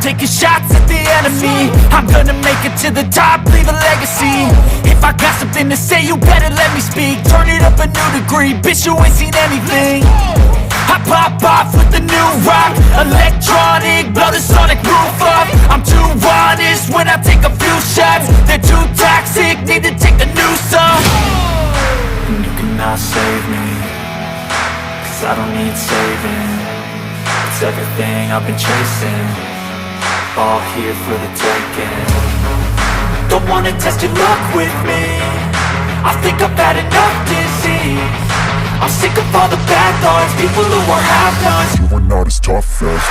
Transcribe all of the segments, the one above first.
taking shots at the enemy. I'm gonna make it to the top, leave a legacy. If I got something to say, you better let me speak. Turn it up a new degree, bitch, you ain't seen anything. I pop off with the new rock, electronic, blow the sonic roof up. I'm too honest when I take a few shots. They're too toxic, need to take the noose off. And you cannot save me, 'cause I don't need saving. It's everything I've been chasing, all here for the taking. Don't wanna test your luck with me, I think I've had enough disease. I'm sick of all the bad thoughts, people who are half-nots. You were not as tough as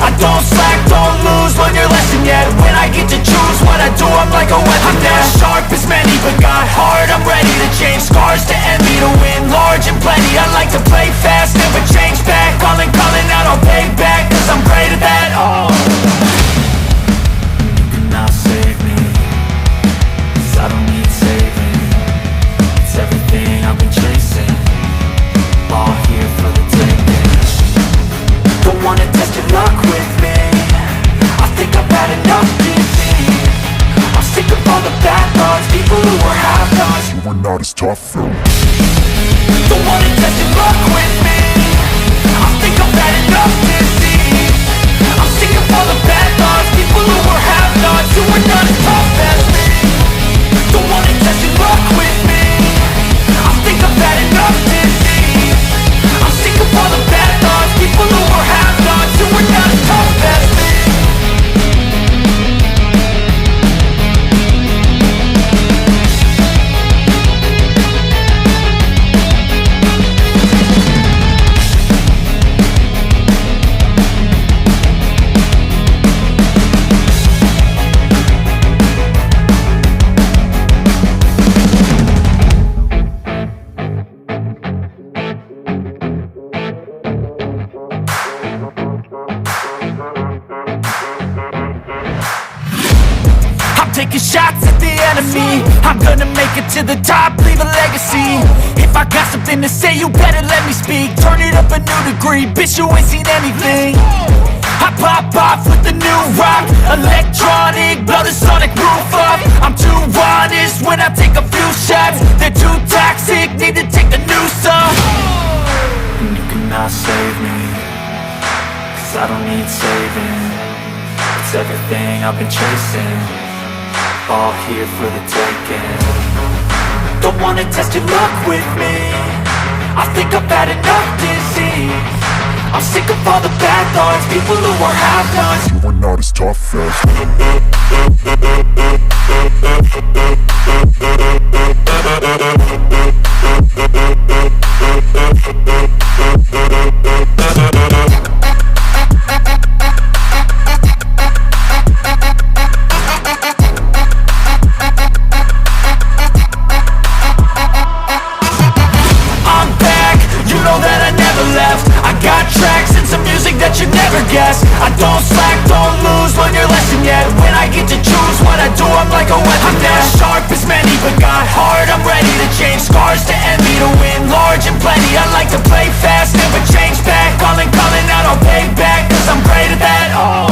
I don't slack, don't lose, learn your lesson yet. When I get to choose what I do, I'm like a weapon. I'm not sharp as many, but got heart. I'm ready to change scars to envy, to win large and plenty. I like to play fast, never change back. Calling out, I'll pay back, 'cause I'm great at that. Oh, you cannot save me, 'cause I don't need saving. It's everything I've been chasing, all here for the taking. Don't wanna test your luck with me, I think I've had enough disease. I'm sick of all the bad thoughts, people who are half-nots. You were not as tough though. Don't wanna test your luck with me, I think I've had enough disease. I'm sick of all the bad thoughts, people who are half-nots. You were not as tough as me. Don't wanna test your luck with me, I think I've had enough disease. I'm sick of all the bad thoughts, people who are half-nots. You were not as tough as me. Taking shots at the enemy. I'm gonna make it to the top, leave a legacy. If I got something to say, you better let me speak. Turn it up a new degree, bitch, you ain't seen anything. I pop off with the new rock, electronic, blow the sonic roof up. I'm too honest when I take a few shots. They're too toxic, need to take the noose off. And you cannot save me, 'cause I don't need saving. It's everything I've been chasing, all here for the taking. Don't wanna test your luck with me, I think I've had enough disease. I'm sick of all the bad thoughts, people who are half-nots. You were not as tough as I don't slack, don't lose, learn your lesson yet. When I get to choose what I do, I'm like a weapon. I'm not sharp as many, but got heart. I'm ready to change scars to envy, to win large and plenty. I like to play fast, never change back. Calling out, I'll pay back, 'cause I'm great at that. Oh,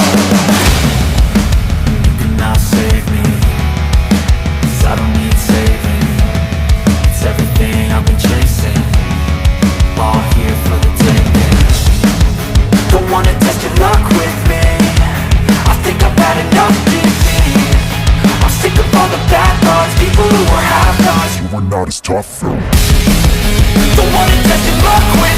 you cannot save me, 'cause I don't need saving. It's everything I've been chasing, all here for the taking. Don't wanna test your luck with me, I think I've had enough disease. I'm sick of all the bad thoughts, people who are half-nots. You were not as tough though. Don't wanna test your luck with